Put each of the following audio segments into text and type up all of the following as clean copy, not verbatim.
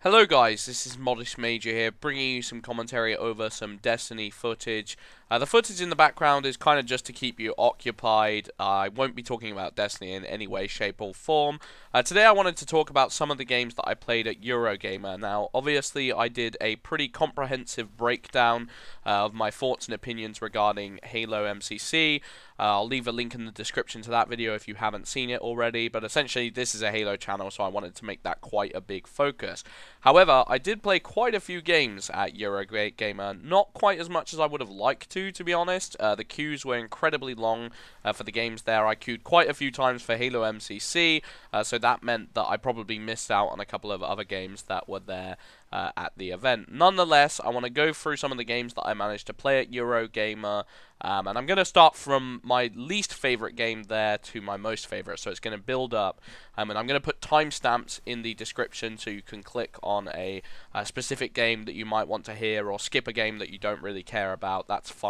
Hello guys, this is Modest Major here, bringing you some commentary over some Destiny footage. The footage in the background is kind of just to keep you occupied. I won't be talking about Destiny in any way, shape or form. Today I wanted to talk about some of the games that I played at Eurogamer. Now, obviously I did a pretty comprehensive breakdown of my thoughts and opinions regarding Halo MCC. I'll leave a link in the description to that video if you haven't seen it already, but essentially this is a Halo channel, so I wanted to make that quite a big focus. However, I did play quite a few games at Eurogamer, not quite as much as I would have liked to be honest. The queues were incredibly long for the games there. I queued quite a few times for Halo MCC, so that meant that I probably missed out on a couple of other games that were there at the event. Nonetheless, I want to go through some of the games that I managed to play at Eurogamer, and I'm going to start from my least favorite game there to my most favorite, so it's going to build up, and I'm going to put timestamps in the description so you can click on a specific game that you might want to hear, or skip a game that you don't really care about. That's fine.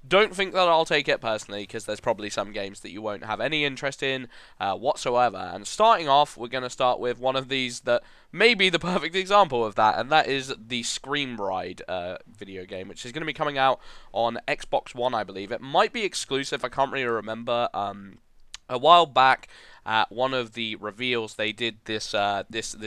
Don't think that I'll take it personally, because there's probably some games that you won't have any interest in whatsoever. And starting off, we're going to start with one of these that may be the perfect example of that, and that is the Scream Ride video game, which is going to be coming out on Xbox One, I believe. It might be exclusive, I can't really remember. A while back, at one of the reveals, they did this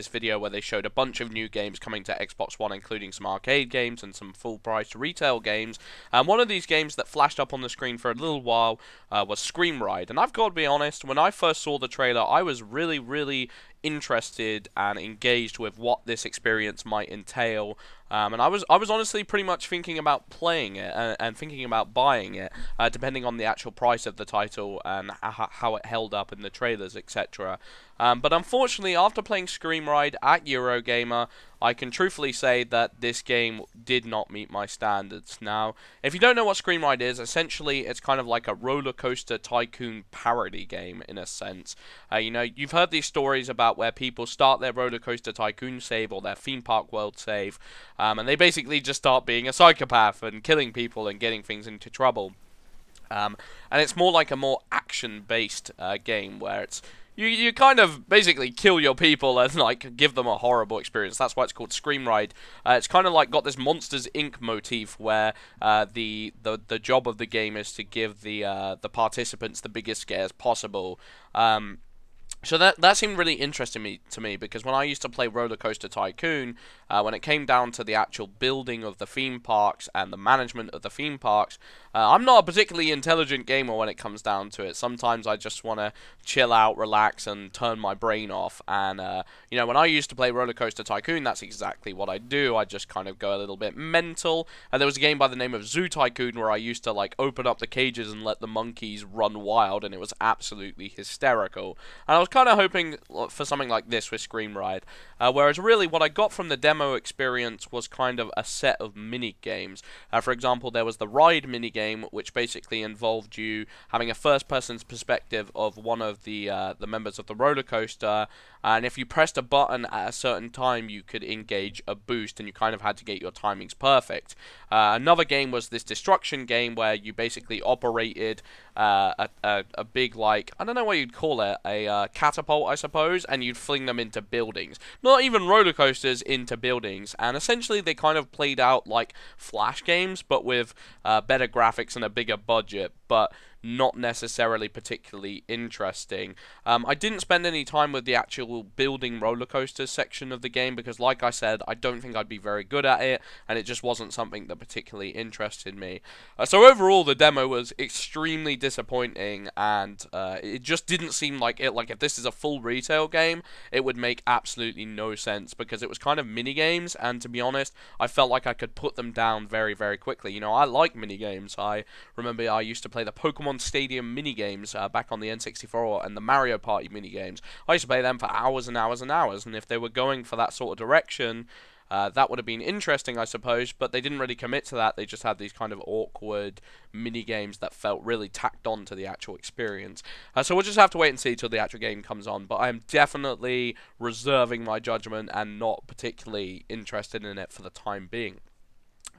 video where they showed a bunch of new games coming to Xbox One, including some arcade games and some full-price retail games. And one of these games that flashed up on the screen for a little while was Scream Ride. And I've got to be honest, when I first saw the trailer, I was really interested and engaged with what this experience might entail. And I was honestly pretty much thinking about playing it and thinking about buying it, depending on the actual price of the title and how it held up in the trailers, etc. But unfortunately, after playing Scream Ride at Eurogamer, I can truthfully say that this game did not meet my standards. Now, if you don't know what Scream Ride is, essentially it's kind of like a roller coaster tycoon parody game in a sense. You know, you've heard these stories about where people start their roller coaster tycoon save or their theme park world save, and they basically just start being a psychopath and killing people and getting things into trouble. And it's more like a more action-based game where it's you kind of basically kill your people and like give them a horrible experience. That's why it's called Scream Ride. It's kind of like got this Monsters Inc. motif where the job of the game is to give the participants the biggest scares possible. So that seemed really interesting to me because when I used to play Roller Coaster Tycoon, when it came down to the actual building of the theme parks and the management of the theme parks, I'm not a particularly intelligent gamer when it comes down to it. Sometimes I just want to chill out, relax, and turn my brain off. And you know, when I used to play Roller Coaster Tycoon, that's exactly what I do. I just kind of go a little bit mental. And there was a game by the name of Zoo Tycoon where I used to like open up the cages and let the monkeys run wild, and it was absolutely hysterical. And I was kind of hoping for something like this with Scream Ride, whereas really what I got from the demo experience was kind of a set of mini games. For example, there was the Ride mini game, which basically involved you having a first-person's perspective of one of the members of the roller coaster, and if you pressed a button at a certain time, you could engage a boost, and you kind of had to get your timings perfect. Another game was this destruction game where you basically operated a big, like, I don't know what you'd call it, a catapult, I suppose, and you'd fling them into buildings. Not even roller coasters, into buildings. And essentially they kind of played out like Flash games, but with better graphics and a bigger budget, but not necessarily particularly interesting. I didn't spend any time with the actual building roller coasters section of the game because, like I said, I don't think I'd be very good at it, and it just wasn't something that particularly interested me. So overall, the demo was extremely disappointing, and it just didn't seem like it. Like, if this is a full retail game, it would make absolutely no sense because it was kind of mini games, and to be honest, I felt like I could put them down very quickly. You know, I like mini games. I remember I used to play the Pokemon Stadium minigames back on the N64 and the Mario Party minigames. I used to play them for hours and hours and hours, and if they were going for that sort of direction, that would have been interesting, I suppose, but they didn't really commit to that. They just had these kind of awkward mini-games that felt really tacked on to the actual experience. So we'll just have to wait and see till the actual game comes on, but I am definitely reserving my judgment and not particularly interested in it for the time being.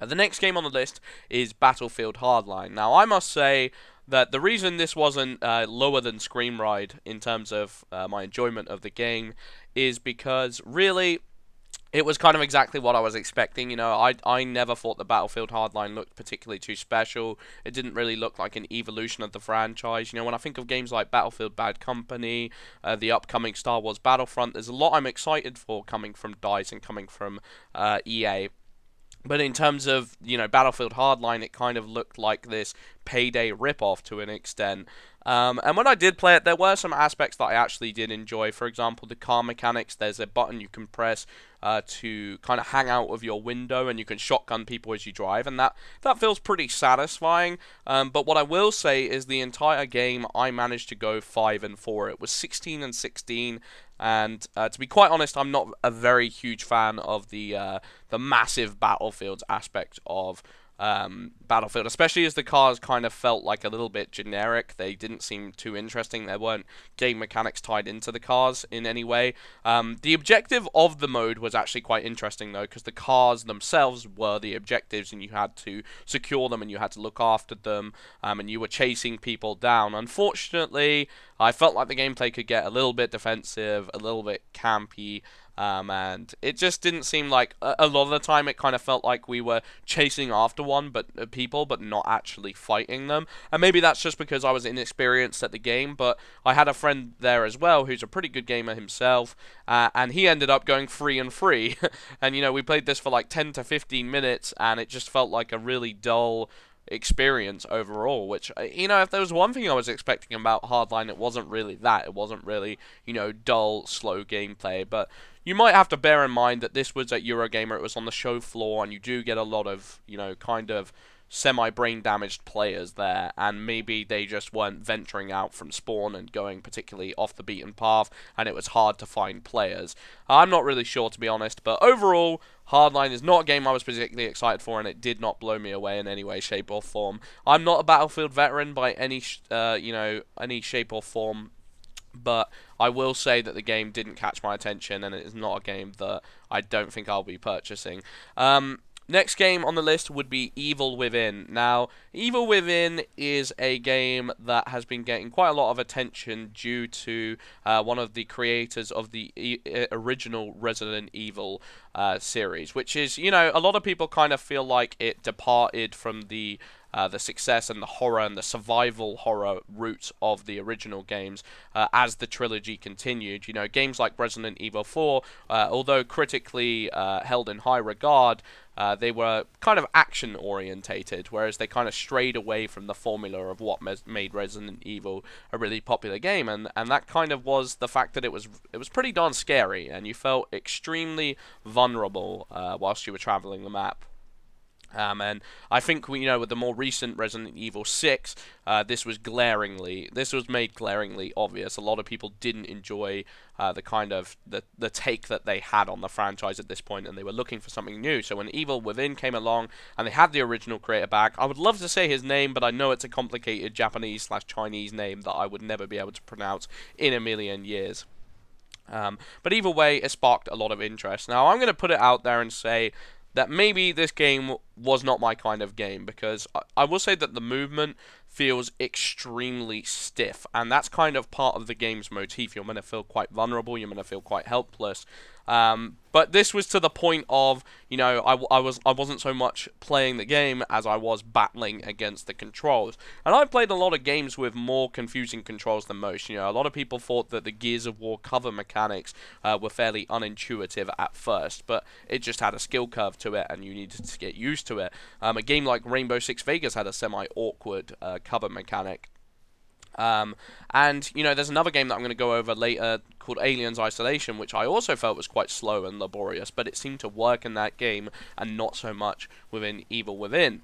The next game on the list is Battlefield Hardline. Now, I must say that the reason this wasn't lower than Scream Ride in terms of my enjoyment of the game is because, really, It was kind of exactly what I was expecting. You know, I never thought the Battlefield Hardline looked particularly too special. It didn't really look like an evolution of the franchise. You know, when I think of games like Battlefield Bad Company, the upcoming Star Wars Battlefront, there's a lot I'm excited for coming from DICE and coming from EA. But in terms of, you know, Battlefield Hardline, it kind of looked like this Payday ripoff to an extent. And when I did play it, there were some aspects that I actually did enjoy. For example, the car mechanics. There's a button you can press to kind of hang out of your window, and you can shotgun people as you drive, and that feels pretty satisfying. But what I will say is the entire game, I managed to go 5 and 4. It was 16 and 16. And to be quite honest, I'm not a very huge fan of the massive battlefields aspect of Battlefield, especially as the cars kind of felt like a little bit generic. They didn't seem too interesting. There weren't game mechanics tied into the cars in any way. The objective of the mode was actually quite interesting, though, because the cars themselves were the objectives, and you had to secure them, and you had to look after them, and you were chasing people down. Unfortunately, I felt like the gameplay could get a little bit defensive, a little bit campy, and it just didn't seem like, a lot of the time it kind of felt like we were chasing after people, but not actually fighting them. And maybe that's just because I was inexperienced at the game, but I had a friend there as well who's a pretty good gamer himself, and he ended up going 3 and 3. And, you know, we played this for like 10 to 15 minutes, and it just felt like a really dull experience overall, which, you know, if there was one thing I was expecting about Hardline, it wasn't really that. It wasn't really, you know, dull, slow gameplay, but you might have to bear in mind that this was at Eurogamer, it was on the show floor, and you do get a lot of, you know, kind of semi-brain damaged players there, and maybe they just weren't venturing out from spawn and going particularly off the beaten path, and it was hard to find players. I'm not really sure, to be honest, but overall, Hardline is not a game I was particularly excited for, and it did not blow me away in any way, shape, or form. I'm not a Battlefield veteran by any, you know, any shape or form, but I will say that the game didn't catch my attention, and it is not a game that I don't think I'll be purchasing. Next game on the list would be Evil Within. Now, Evil Within is a game that has been getting quite a lot of attention due to one of the creators of the original Resident Evil series, which is, you know, a lot of people kind of feel like it departed from the success and the horror and the survival horror roots of the original games as the trilogy continued. You know, games like Resident Evil 4, although critically held in high regard, they were kind of action-orientated, whereas they kind of strayed away from the formula of what made Resident Evil a really popular game, and that kind of was the fact that it was pretty darn scary, and you felt extremely vulnerable whilst you were traveling the map. And I think, you know, with the more recent Resident Evil 6, this was made glaringly obvious. A lot of people didn't enjoy the kind of the take that they had on the franchise at this point, and they were looking for something new. So when Evil Within came along, and they had the original creator back, I would love to say his name, but I know it's a complicated Japanese/Chinese name that I would never be able to pronounce in a million years. But either way, it sparked a lot of interest. Now, I'm going to put it out there and say that maybe this game was not my kind of game, because I will say that the movement feels extremely stiff, and that's kind of part of the game's motif. You're going to feel quite vulnerable, you're going to feel quite helpless. But this was to the point of, you know, I wasn't so much playing the game as I was battling against the controls. And I've played a lot of games with more confusing controls than most. You know, a lot of people thought that the Gears of War cover mechanics were fairly unintuitive at first, but it just had a skill curve to it, and you needed to get used to it. A game like Rainbow Six Vegas had a semi-awkward cover mechanic. And, you know, there's another game that I'm going to go over later called Aliens Isolation, which I also felt was quite slow and laborious, but it seemed to work in that game and not so much within Evil Within.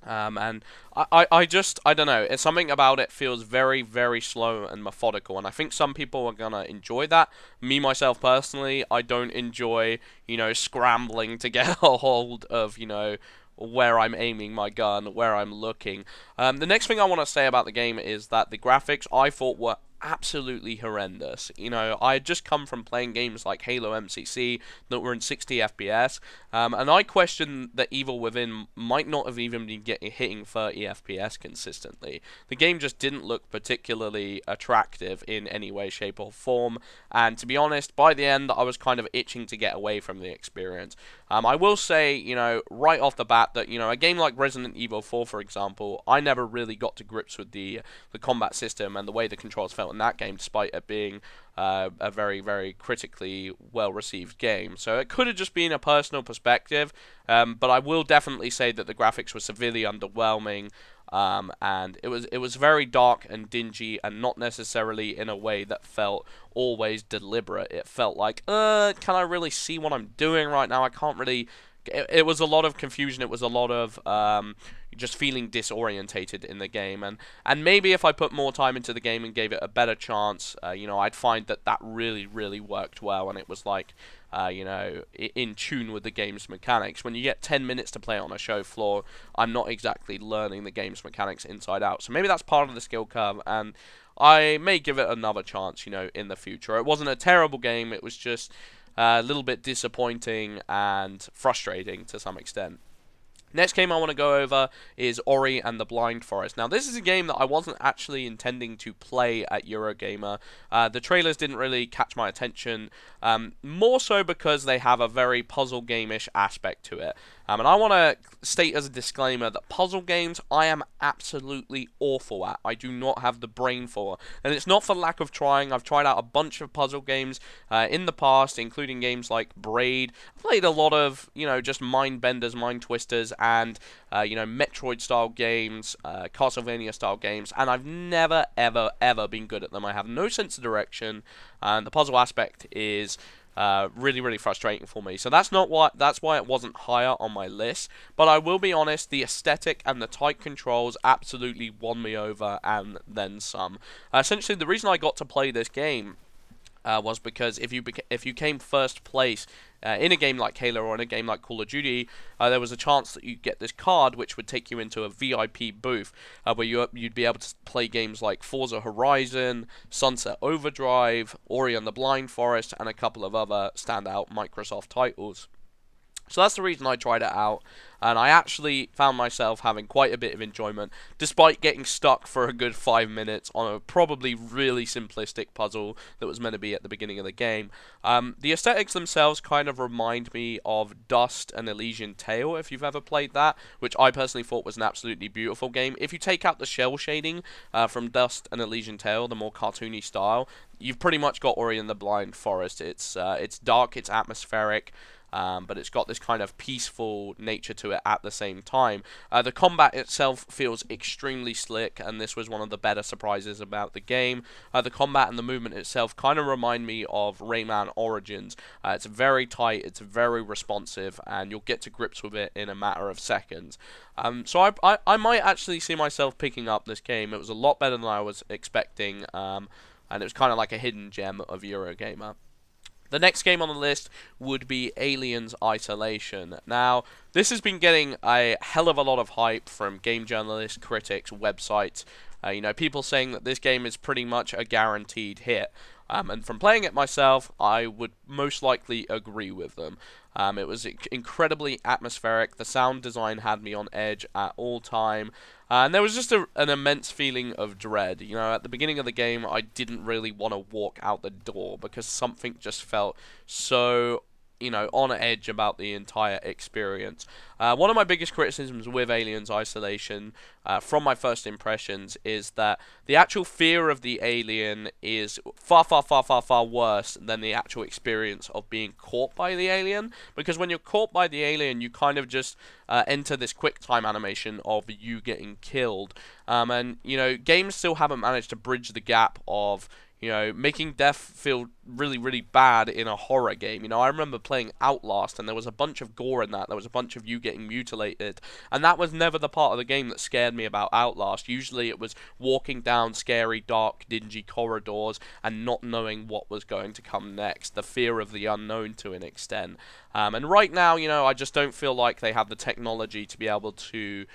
And I don't know, it's something about it feels very, very slow and methodical, and I think some people are gonna enjoy that. Me, myself, personally, I don't enjoy, you know, scrambling to get a hold of, you know, where I'm aiming my gun, where I'm looking. The next thing I want to say about the game is that the graphics I thought were absolutely horrendous. You know, I had just come from playing games like Halo MCC that were in 60 FPS, and I question that Evil Within might not have even been hitting 30 FPS consistently. The game just didn't look particularly attractive in any way, shape, or form, and to be honest, by the end, I was kind of itching to get away from the experience. I will say, you know, right off the bat that, you know, a game like Resident Evil 4, for example, I never really got to grips with the combat system and the way the controls felt in that game, despite it being a very, very critically well-received game. So it could have just been a personal perspective, but I will definitely say that the graphics were severely underwhelming, and it was very dark and dingy, and not necessarily in a way that felt always deliberate. It felt like, can I really see what I'm doing right now? I can't really. It was a lot of confusion. It was a lot of just feeling disorientated in the game, and maybe if I put more time into the game and gave it a better chance, you know, I'd find that really worked well, and it was like, you know, in tune with the game's mechanics. When you get 10 minutes to play it on a show floor, I'm not exactly learning the game's mechanics inside out. So maybe that's part of the skill curve, and I may give it another chance, you know, in the future. It wasn't a terrible game. It was just a little bit disappointing and frustrating to some extent. Next game I want to go over is Ori and the Blind Forest. Now, this is a game that I wasn't actually intending to play at Eurogamer. The trailers didn't really catch my attention, more so because they have a very puzzle game-ish aspect to it. And I want to state as a disclaimer that puzzle games I am absolutely awful at. I do not have the brain for. And it's not for lack of trying. I've tried out a bunch of puzzle games in the past, including games like Braid. I've played a lot of, you know, just mind benders, mind twisters, and, you know, Metroid-style games, Castlevania-style games, and I've never, ever been good at them. I have no sense of direction, and the puzzle aspect is really frustrating for me. So that's why it wasn't higher on my list. But I will be honest, the aesthetic and the tight controls absolutely won me over, and then some. Essentially, the reason I got to play this game was because if you came first place in a game like Halo or in a game like Call of Duty, there was a chance that you'd get this card which would take you into a VIP booth where you'd be able to play games like Forza Horizon, Sunset Overdrive, Ori and the Blind Forest, and a couple of other standout Microsoft titles. So that's the reason I tried it out, and I actually found myself having quite a bit of enjoyment, despite getting stuck for a good 5 minutes on a probably really simplistic puzzle that was meant to be at the beginning of the game. The aesthetics themselves kind of remind me of Dust and Elysian Tale, if you've ever played that, which I personally thought was an absolutely beautiful game. If you take out the shell shading from Dust and Elysian Tale, the more cartoony style, you've pretty much got Ori and the Blind Forest. It's dark, it's atmospheric, but it's got this kind of peaceful nature to it at the same time. The combat itself feels extremely slick, and this was one of the better surprises about the game. The combat and the movement itself kind of remind me of Rayman Origins. It's very tight, it's very responsive, and you'll get to grips with it in a matter of seconds. So I might actually see myself picking up this game. It was a lot better than I was expecting, and it was kind of like a hidden gem of Eurogamer. The next game on the list would be Aliens Isolation. Now, this has been getting a hell of a lot of hype from game journalists, critics, websites. You know, people saying that this game is pretty much a guaranteed hit. And from playing it myself, I would most likely agree with them. It was incredibly atmospheric. The sound design had me on edge at all time. And there was just an immense feeling of dread. You know, at the beginning of the game, I didn't really want to walk out the door because something just felt so, you know, on edge about the entire experience. One of my biggest criticisms with Aliens Isolation, from my first impressions, is that the actual fear of the alien is far worse than the actual experience of being caught by the alien. Because when you're caught by the alien, you kind of just enter this quick time animation of you getting killed. And, you know, games still haven't managed to bridge the gap of, you know, making death feel really bad in a horror game. You know, I remember playing Outlast, and there was a bunch of gore in that. There was a bunch of you getting mutilated, and that was never the part of the game that scared me about Outlast. Usually it was walking down scary, dark, dingy corridors and not knowing what was going to come next. The fear of the unknown to an extent. And right now, you know, I just don't feel like they have the technology to be able to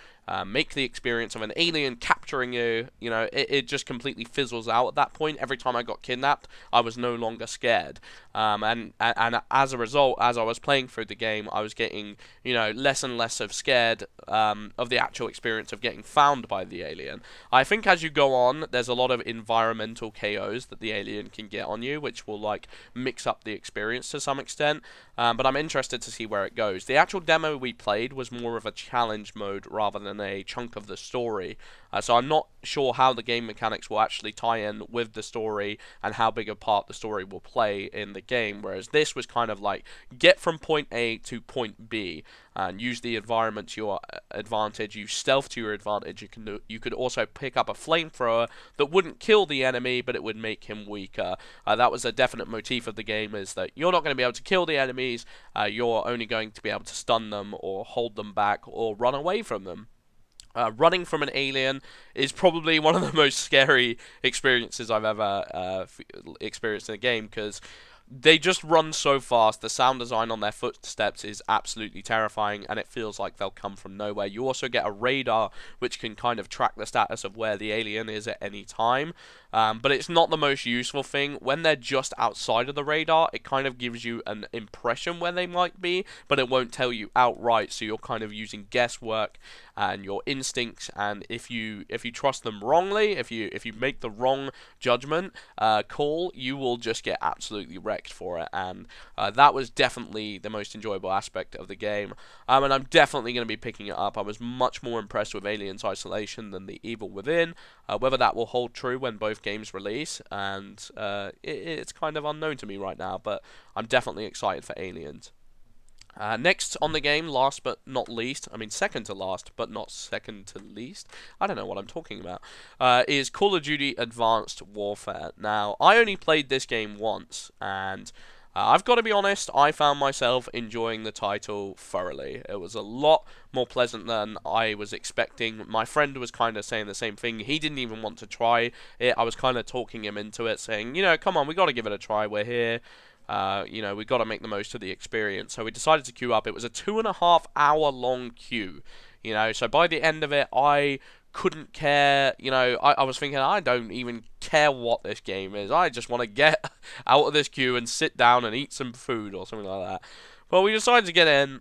make the experience of an alien capturing you, you know, it just completely fizzles out at that point. Every time I got kidnapped, I was no longer scared. And as a result, as I was playing through the game, I was getting, you know, less and less of scared of the actual experience of getting found by the alien. I think as you go on, there's a lot of environmental KOs that the alien can get on you, which will like mix up the experience to some extent. But I'm interested to see where it goes. The actual demo we played was more of a challenge mode rather than a chunk of the story. So I'm not sure how the game mechanics will actually tie in with the story and how big a part the story will play in the game, whereas this was kind of like get from point A to point B and use the environment to your advantage, use stealth to your advantage. You could also pick up a flamethrower that wouldn't kill the enemy, but it would make him weaker. That was a definite motif of the game, is that you're not going to be able to kill the enemies, you're only going to be able to stun them or hold them back or run away from them. Running from an alien is probably one of the most scary experiences I've ever experienced in a game, because they just run so fast. The sound design on their footsteps is absolutely terrifying, and it feels like they'll come from nowhere. You also get a radar which can kind of track the status of where the alien is at any time, but it's not the most useful thing. When they're just outside of the radar, it kind of gives you an impression where they might be, but it won't tell you outright, so you're kind of using guesswork and your instincts, and if you trust them wrongly, if you make the wrong judgment call, you will just get absolutely wrecked for it. And that was definitely the most enjoyable aspect of the game, and I'm definitely going to be picking it up. I was much more impressed with Aliens Isolation than The Evil Within. Whether that will hold true when both games release, and it's kind of unknown to me right now, but I'm definitely excited for Aliens. Next on the game, last but not least, I mean second to last, but not second to least, I don't know what I'm talking about, is Call of Duty Advanced Warfare. Now, I only played this game once, and I've got to be honest, I found myself enjoying the title thoroughly. It was a lot more pleasant than I was expecting. My friend was kind of saying the same thing. He didn't even want to try it. I was kind of talking him into it, saying, you know, come on, we got to give it a try, we're here. You know, we've got to make the most of the experience. So we decided to queue up. It was a 2.5-hour long queue, you know, so by the end of it, I couldn't care, you know, I was thinking, I don't even care what this game is. I just want to get out of this queue and sit down and eat some food or something like that. Well, we decided to get in.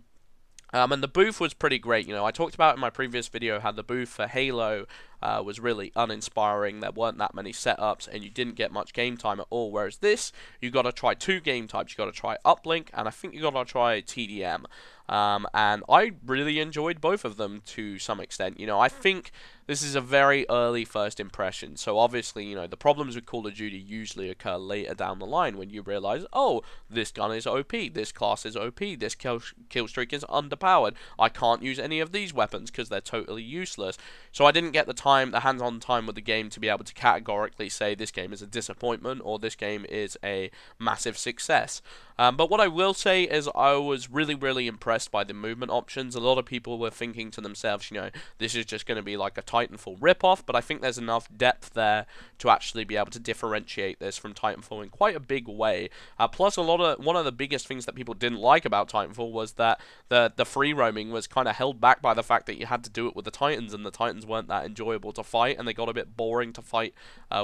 And the booth was pretty great. You know, I talked about in my previous video how the booth for Halo was really uninspiring. There weren't that many setups, and you didn't get much game time at all. Whereas this, you got to try two game types. You got to try Uplink, and I think you got to try TDM. And I really enjoyed both of them to some extent. You know, I think this is a very early first impression, so obviously, you know, the problems with Call of Duty usually occur later down the line when you realize, oh, this gun is OP, this class is OP, this kill streak is underpowered, I can't use any of these weapons because they're totally useless. So I didn't get the hands-on time with the game to be able to categorically say this game is a disappointment or this game is a massive success. But what I will say is I was really impressed by the movement options. A lot of people were thinking to themselves, you know, this is just going to be like a Titanfall ripoff, but I think there's enough depth there to actually be able to differentiate this from Titanfall in quite a big way. Plus, one of the biggest things that people didn't like about Titanfall was that the free roaming was kind of held back by the fact that you had to do it with the Titans, and the Titans weren't that enjoyable to fight, and they got a bit boring to fight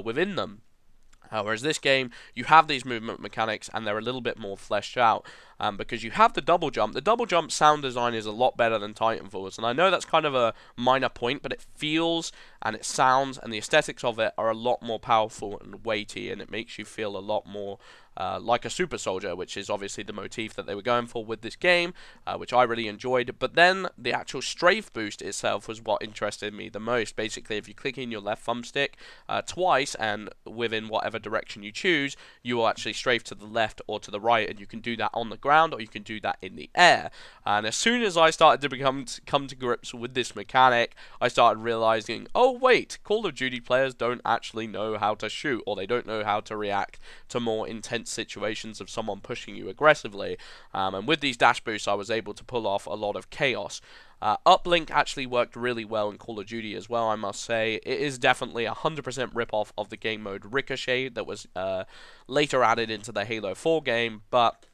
within them. Whereas this game, you have these movement mechanics, and they're a little bit more fleshed out, because you have the double jump. The double jump sound design is a lot better than Titanfall's, and I know that's kind of a minor point, but it feels, and it sounds, and the aesthetics of it are a lot more powerful and weighty, and it makes you feel a lot more like a super soldier, which is obviously the motif that they were going for with this game, which I really enjoyed. But then the actual strafe boost itself was what interested me the most. Basically, if you click in your left thumbstick twice, and within whatever direction you choose, you will actually strafe to the left or to the right, and you can do that on the ground or you can do that in the air. And as soon as I started to come to grips with this mechanic, I started realizing, oh wait, Call of Duty players don't actually know how to shoot, or they don't know how to react to more intense situations of someone pushing you aggressively. And with these dash boosts, I was able to pull off a lot of chaos. Uplink actually worked really well in Call of Duty as well, I must say. It is definitely a 100% rip-off of the game mode Ricochet that was later added into the Halo 4 game, but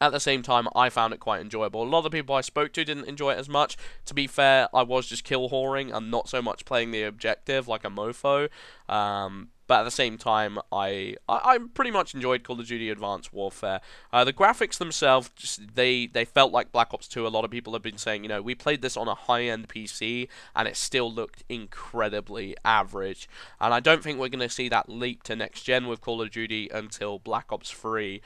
At the same time, I found it quite enjoyable. A lot of the people I spoke to didn't enjoy it as much. To be fair, I was just kill whoring and not so much playing the objective like a mofo. But at the same time, I pretty much enjoyed Call of Duty Advanced Warfare. The graphics themselves, they felt like Black Ops 2. A lot of people have been saying, we played this on a high-end PC, and it still looked incredibly average. And I don't think we're going to see that leap to next-gen with Call of Duty until Black Ops 3.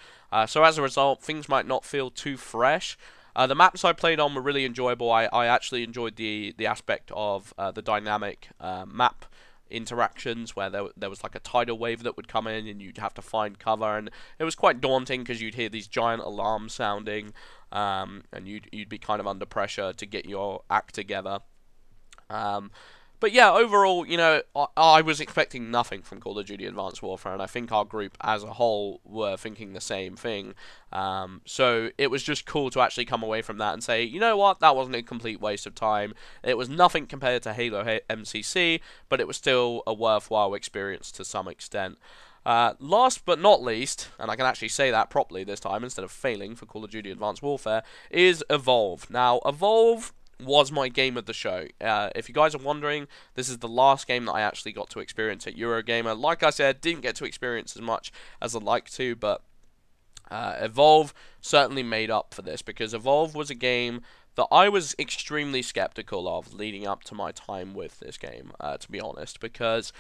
So as a result, things might not feel too fresh. The maps I played on were really enjoyable. I actually enjoyed the aspect of the dynamic map interactions where there was like a tidal wave that would come in and you'd have to find cover, and it was quite daunting because you'd hear these giant alarms sounding, and you'd be kind of under pressure to get your act together. But yeah, overall, I was expecting nothing from Call of Duty Advanced Warfare, and I think our group as a whole were thinking the same thing. So it was just cool to actually come away from that and say, you know what, that wasn't a complete waste of time. It was nothing compared to Halo MCC, but it was still a worthwhile experience to some extent. Last but not least, and I can actually say that properly this time instead of failing for Call of Duty Advanced Warfare, is Evolve. Now, Evolve was my game of the show. If you guys are wondering, this is the last game that I actually got to experience at Eurogamer. Like I said, didn't get to experience as much as I'd like to, but Evolve certainly made up for this, because Evolve was a game that I was extremely skeptical of leading up to my time with this game, to be honest, because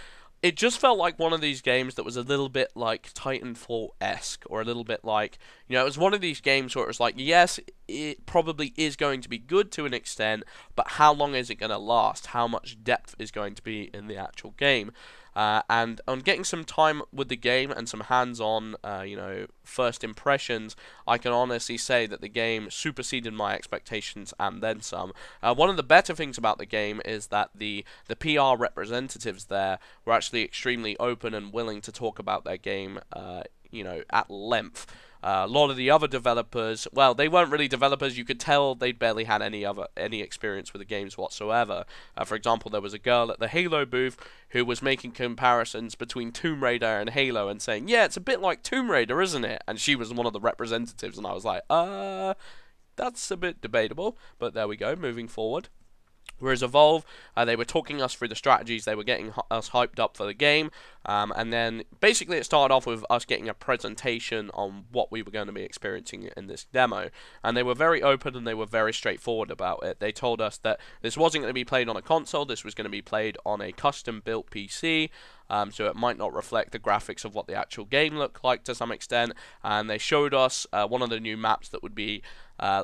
it just felt like one of these games that was a little bit like Titanfall-esque, or a little bit like, it was one of these games where it was like, yes, it probably is going to be good to an extent, but how long is it going to last? How much depth is going to be in the actual game? And on getting some time with the game and some hands-on, first impressions, I can honestly say that the game superseded my expectations and then some. One of the better things about the game is that the PR representatives there were actually extremely open and willing to talk about their game, at length. A lot of the other developers, well, they weren't really developers. You could tell they'd barely had any experience with the games whatsoever. For example, there was a girl at the Halo booth who was making comparisons between Tomb Raider and Halo and saying, yeah, it's a bit like Tomb Raider, isn't it? And she was one of the representatives, and I was like, that's a bit debatable, but there we go, moving forward. Whereas Evolve, they were talking us through the strategies, they were getting us hyped up for the game, and then basically it started off with us getting a presentation on what we were going to be experiencing in this demo, and they were very open and they were very straightforward about it. They told us that this wasn't going to be played on a console, this was going to be played on a custom-built PC, so it might not reflect the graphics of what the actual game looked like to some extent, and they showed us one of the new maps that would be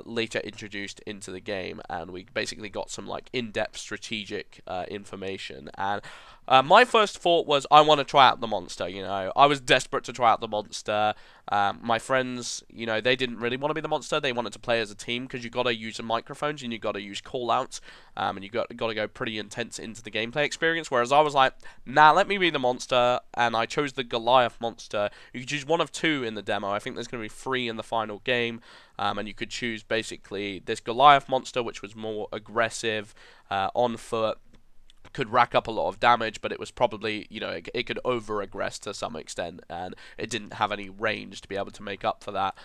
later introduced into the game, and we basically got some like in-depth strategic information. And my first thought was, I want to try out the monster. I was desperate to try out the monster. My friends, they didn't really want to be the monster. They wanted to play as a team, because you got to use the microphones and you got to use call-outs, and you got to go pretty intense into the gameplay experience. Whereas I was like, nah, let me be the monster, and I chose the Goliath monster. You could choose one of two in the demo. I think there's going to be 3 in the final game, and you could choose basically this Goliath monster, which was more aggressive, on foot, could rack up a lot of damage, but it was probably, it could over-aggress to some extent, and it didn't have any range to be able to make up for that.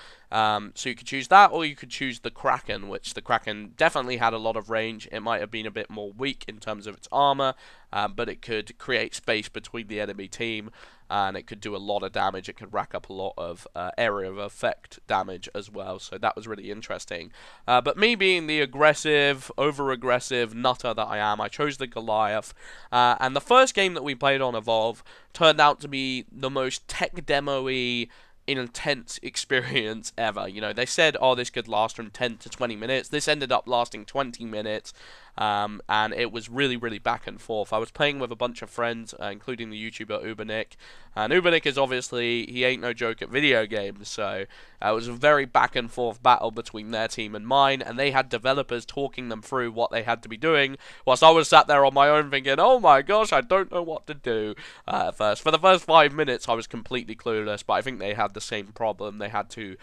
So you could choose that, or you could choose the Kraken, which the Kraken definitely had a lot of range. It might have been a bit more weak in terms of its armor, but it could create space between the enemy team, and it could do a lot of damage. It could rack up a lot of area of effect damage as well, so that was really interesting. But me being the aggressive, over-aggressive nutter that I am, I chose the Goliath, and the first game that we played on Evolve turned out to be the most tech demo-y, intense experience ever. They said, oh, this could last from 10 to 20 minutes. This ended up lasting 20 minutes, and it was really, really back and forth. I was playing with a bunch of friends, including the YouTuber Ubernick, and Ubernick is obviously, he ain't no joke at video games, so it was a very back and forth battle between their team and mine, and they had developers talking them through what they had to be doing, whilst I was sat there on my own thinking, oh my gosh, I don't know what to do at first. For the first 5 minutes, I was completely clueless, but I think they had the same problem. They had to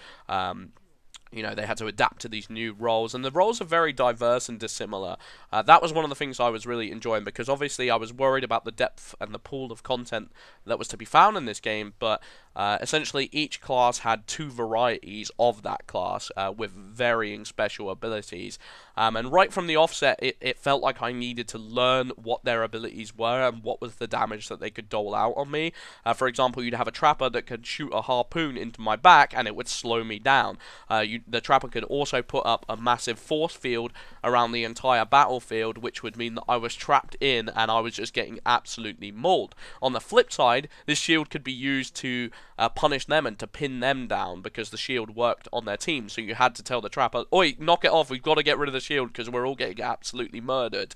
you know, they had to adapt to these new roles, and the roles are very diverse and dissimilar. That was one of the things I was really enjoying, because obviously I was worried about the depth and the pool of content that was to be found in this game, but essentially each class had two varieties of that class with varying special abilities. And right from the offset, it felt like I needed to learn what their abilities were and what was the damage that they could dole out on me. For example, you'd have a trapper that could shoot a harpoon into my back and it would slow me down. The trapper could also put up a massive force field around the entire battlefield, which would mean that I was trapped in and I was just getting absolutely mauled. On the flip side, this shield could be used to punish them and to pin them down, because the shield worked on their team, so you had to tell the trapper, "Oi, knock it off, we've got to get rid of the shield because we're all getting absolutely murdered."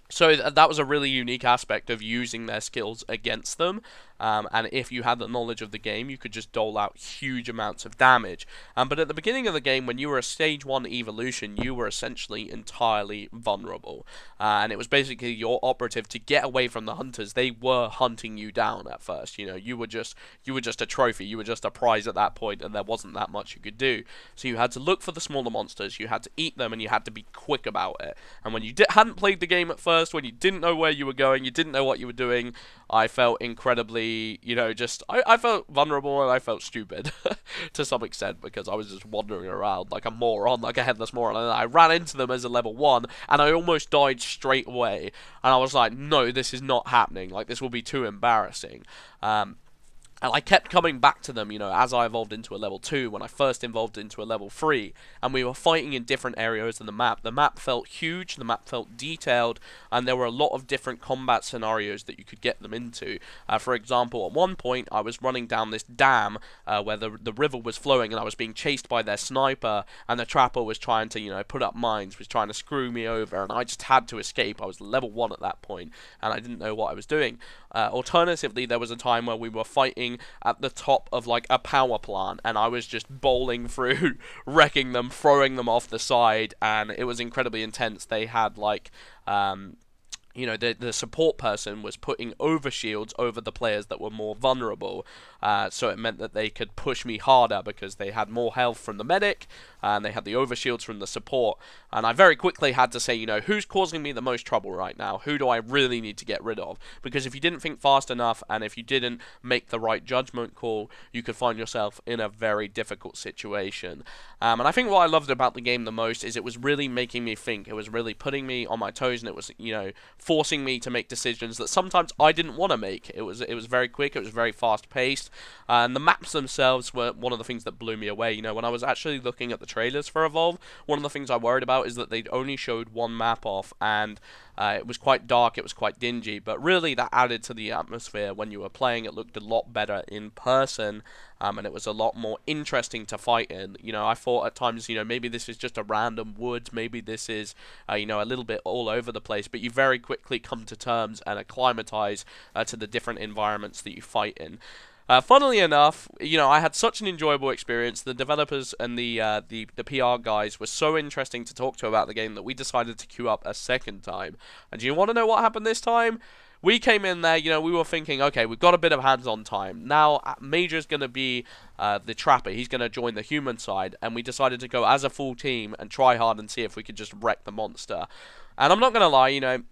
So that was a really unique aspect of using their skills against them, and if you had the knowledge of the game, you could just dole out huge amounts of damage. But at the beginning of the game, when you were a stage 1 evolution, you were essentially entirely vulnerable, and it was basically your operative to get away from the hunters. They were hunting you down at first. You know, you were just a trophy, you were just a prize at that point, and there wasn't that much you could do. So you had to look for the smaller monsters, you had to eat them, and you had to be quick about it. And when you hadn't played the game at first, when you didn't know where you were going, you didn't know what you were doing, I felt incredibly, you know, I felt vulnerable, and I felt stupid to some extent, because I was just wandering around like a moron, like a headless moron, and I ran into them as a level 1, and I almost died straight away, and I was like, no, this is not happening, like, this will be too embarrassing. And I kept coming back to them, you know, as I evolved into a level 2, when I first evolved into a level 3, and we were fighting in different areas of the map. The map felt huge, the map felt detailed, and there were a lot of different combat scenarios that you could get them into. For example, at one point, I was running down this dam where the river was flowing, and I was being chased by their sniper, and the trapper was trying to, you know, put up mines, was trying to screw me over, and I just had to escape. I was level 1 at that point, and I didn't know what I was doing. Alternatively, there was a time where we were fighting at the top of like a power plant, and I was just bowling through, wrecking them, throwing them off the side, and it was incredibly intense. They had like you know, the support person was putting overshields over the players that were more vulnerable, so it meant that they could push me harder because they had more health from the medic, and they had the overshields from the support, and I very quickly had to say, you know, who's causing me the most trouble right now? Who do I really need to get rid of? Because if you didn't think fast enough, and if you didn't make the right judgment call, you could find yourself in a very difficult situation. And I think what I loved about the game the most is it was really making me think. It was really putting me on my toes, and it was, you know, forcing me to make decisions that sometimes I didn't want to make. It was very quick, it was very fast paced, and the maps themselves were one of the things that blew me away. You know, when I was actually looking at the trailers for Evolve, one of the things I worried about is that they'd only showed one map off, and it was quite dark, it was quite dingy, but really that added to the atmosphere. When you were playing, it looked a lot better in person, and it was a lot more interesting to fight in. You know, I thought at times, you know, maybe this is just a random woods, maybe this is, you know, a little bit all over the place, but you very quickly come to terms and acclimatize to the different environments that you fight in. Funnily enough, you know, I had such an enjoyable experience. The developers and the PR guys were so interesting to talk to about the game that we decided to queue up a second time. And do you want to know what happened this time? We came in there, you know, we were thinking, okay, we've got a bit of hands-on time. Now, Major's going to be the trapper. He's going to join the human side. And we decided to go as a full team and try hard and see if we could just wreck the monster. And I'm not going to lie, you know,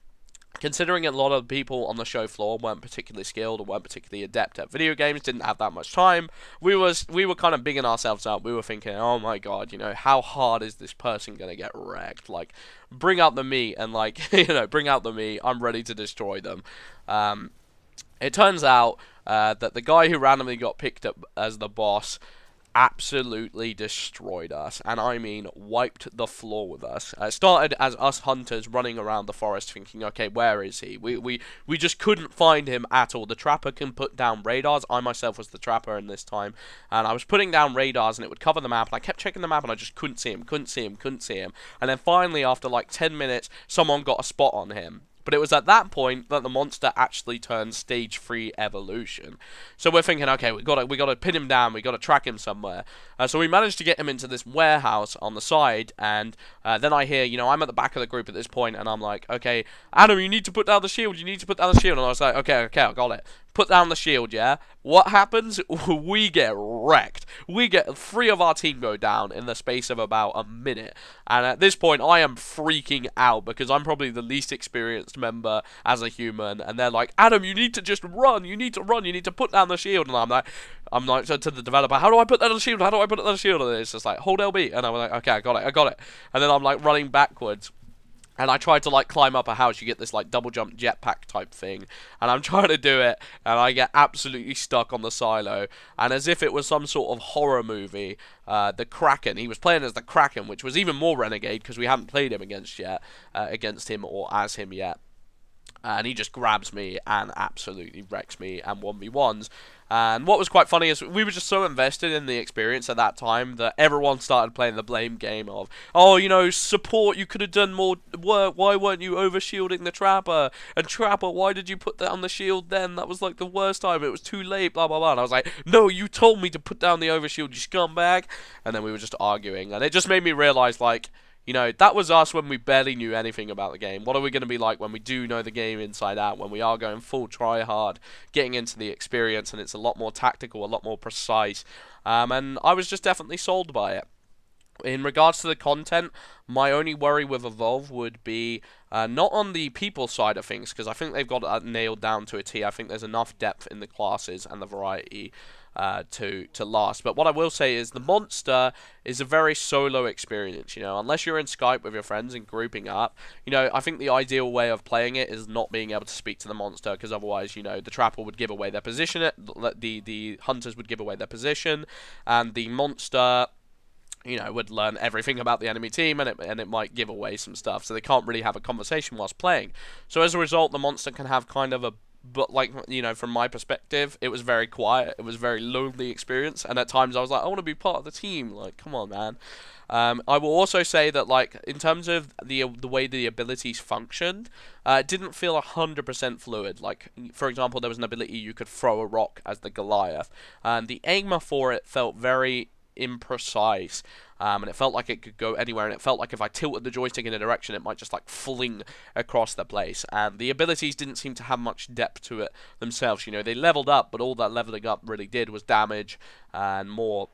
considering a lot of people on the show floor weren't particularly skilled or weren't particularly adept at video games, didn't have that much time, we were kind of bigging ourselves up. We were thinking, oh my god, you know, how hard is this person going to get wrecked? Like, bring out the meat and, like, you know, bring out the meat. I'm ready to destroy them. It turns out that the guy who randomly got picked up as the boss absolutely destroyed us, and I mean wiped the floor with us. It started as us hunters running around the forest thinking, okay, where is he? We just couldn't find him at all. The trapper can put down radars. I myself was the trapper in this time, and I was putting down radars, and it would cover the map, and I kept checking the map, and I just couldn't see him, and then finally, after like 10 minutes, someone got a spot on him. But it was at that point that the monster actually turned stage 3 evolution. So we're thinking, okay, we got to pin him down, we got to track him somewhere. So we managed to get him into this warehouse on the side, and then I hear, you know, I'm at the back of the group at this point, and I'm like, okay, Adam, you need to put down the shield, and I was like, okay, I got it. put down the shield, yeah? What happens? We get wrecked. We get 3 of our team go down in the space of about a minute. And at this point, I am freaking out because I'm probably the least experienced member as a human. And they're like, Adam, you need to just run. You need to run. You need to put down the shield. And I'm like so to the developer, how do I put down the shield? How do I put down the shield? And it's just like, hold LB. And I'm like, okay, I got it. And then I'm like running backwards. And I tried to like climb up a house. You get this like double jump jetpack type thing, and I'm trying to do it, and I get absolutely stuck on the silo. And as if it was some sort of horror movie, the Kraken. He was playing as the Kraken, which was even more renegade because we hadn't played him against him or as him yet. And he just grabs me and absolutely wrecks me and 1v1s. And what was quite funny is we were just so invested in the experience at that time that everyone started playing the blame game of, oh, you know, support, you could have done more work, why weren't you over-shielding the Trapper? And Trapper, why did you put down the shield then? That was like the worst time, it was too late, blah, blah, blah. And I was like, no, you told me to put down the overshield, you scumbag. And then we were just arguing, and it just made me realise, like, you know, that was us when we barely knew anything about the game. What are we going to be like when we do know the game inside out, when we are going full try hard, getting into the experience, and it's a lot more tactical, a lot more precise. And I was just definitely sold by it. In regards to the content, my only worry with Evolve would be not on the people side of things, because I think they've got that nailed down to a T. I think there's enough depth in the classes and the variety to last. But what I will say is the monster is a very solo experience, you know, unless you're in Skype with your friends and grouping up. You know, I think the ideal way of playing it is not being able to speak to the monster, because otherwise, you know, the Trapper would give away their position, the hunters would give away their position, and the monster, you know, would learn everything about the enemy team, and it might give away some stuff, so they can't really have a conversation whilst playing. So as a result, the monster can have kind of a, but like, you know, from my perspective, it was very quiet, it was a very lonely experience, and at times I was like, I want to be part of the team, like, come on, man. I will also say that, like, in terms of the way the abilities functioned, it didn't feel 100% fluid. Like, for example, there was an ability you could throw a rock as the Goliath, and the aim for it felt very imprecise, and it felt like it could go anywhere, and it felt like if I tilted the joystick in a direction, it might just like fling across the place. And the abilities didn't seem to have much depth to it themselves. You know, they leveled up, but all that leveling up really did was damage and more,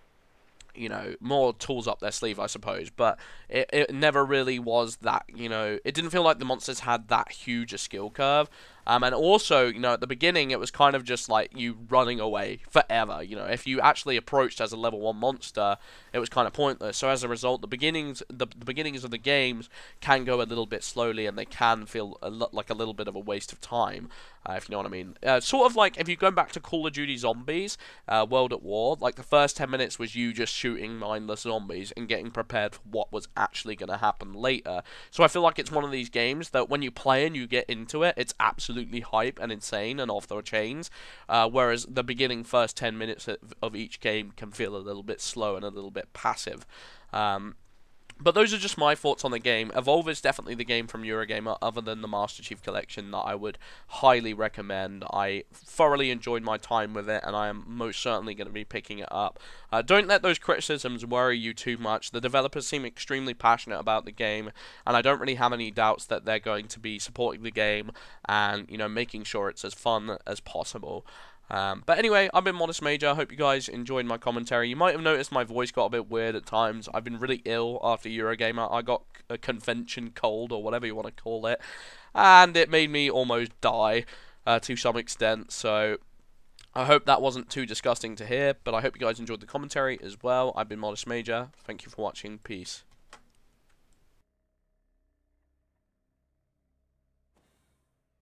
you know, more tools up their sleeve, I suppose. But it never really was that, you know, it didn't feel like the monsters had that huge a skill curve. And also, you know, at the beginning, it was kind of just like you running away forever. You know, if you actually approached as a level 1 monster, it was kind of pointless. So as a result, the beginnings of the games can go a little bit slowly, and they can feel like a little bit of a waste of time, if you know what I mean. Sort of like if you go back to Call of Duty Zombies, World at War, like the first 10 minutes was you just shooting mindless zombies and getting prepared for what was actually going to happen later. So I feel like it's one of these games that when you play and you get into it, it's absolutely hype and insane and off the chains, whereas the beginning first 10 minutes of each game can feel a little bit slow and a little bit passive. But those are just my thoughts on the game. Evolve is definitely the game from Eurogamer, other than the Master Chief Collection, that I would highly recommend. I thoroughly enjoyed my time with it, and I am most certainly going to be picking it up. Don't let those criticisms worry you too much. The developers seem extremely passionate about the game, and I don't really have any doubts that they're going to be supporting the game and, you know, making sure it's as fun as possible. But anyway, I've been Modest Major. I hope you guys enjoyed my commentary. You might have noticed my voice got a bit weird at times. I've been really ill after Eurogamer. I got a convention cold, or whatever you want to call it, and it made me almost die to some extent. So I hope that wasn't too disgusting to hear, but I hope you guys enjoyed the commentary as well. I've been Modest Major. Thank you for watching. Peace.